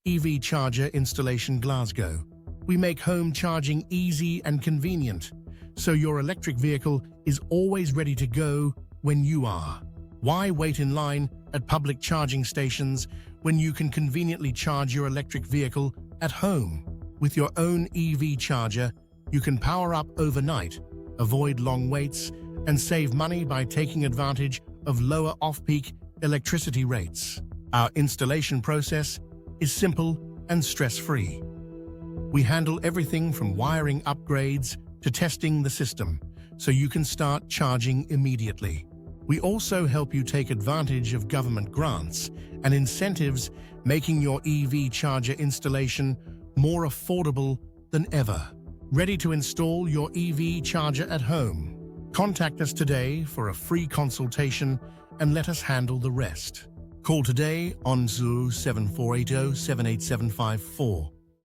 EV Charger Installation Glasgow. We make home charging easy and convenient, so your electric vehicle is always ready to go when you are. Why wait in line at public charging stations when you can conveniently charge your electric vehicle at home? With your own EV charger, you can power up overnight, avoid long waits, and save money by taking advantage of lower off-peak electricity rates. Our installation process is simple and stress-free. We handle everything from wiring upgrades to testing the system, so you can start charging immediately. We also help you take advantage of government grants and incentives, making your EV charger installation more affordable than ever. Ready to install your EV charger at home? Contact us today for a free consultation and let us handle the rest. Call today on 0748 78754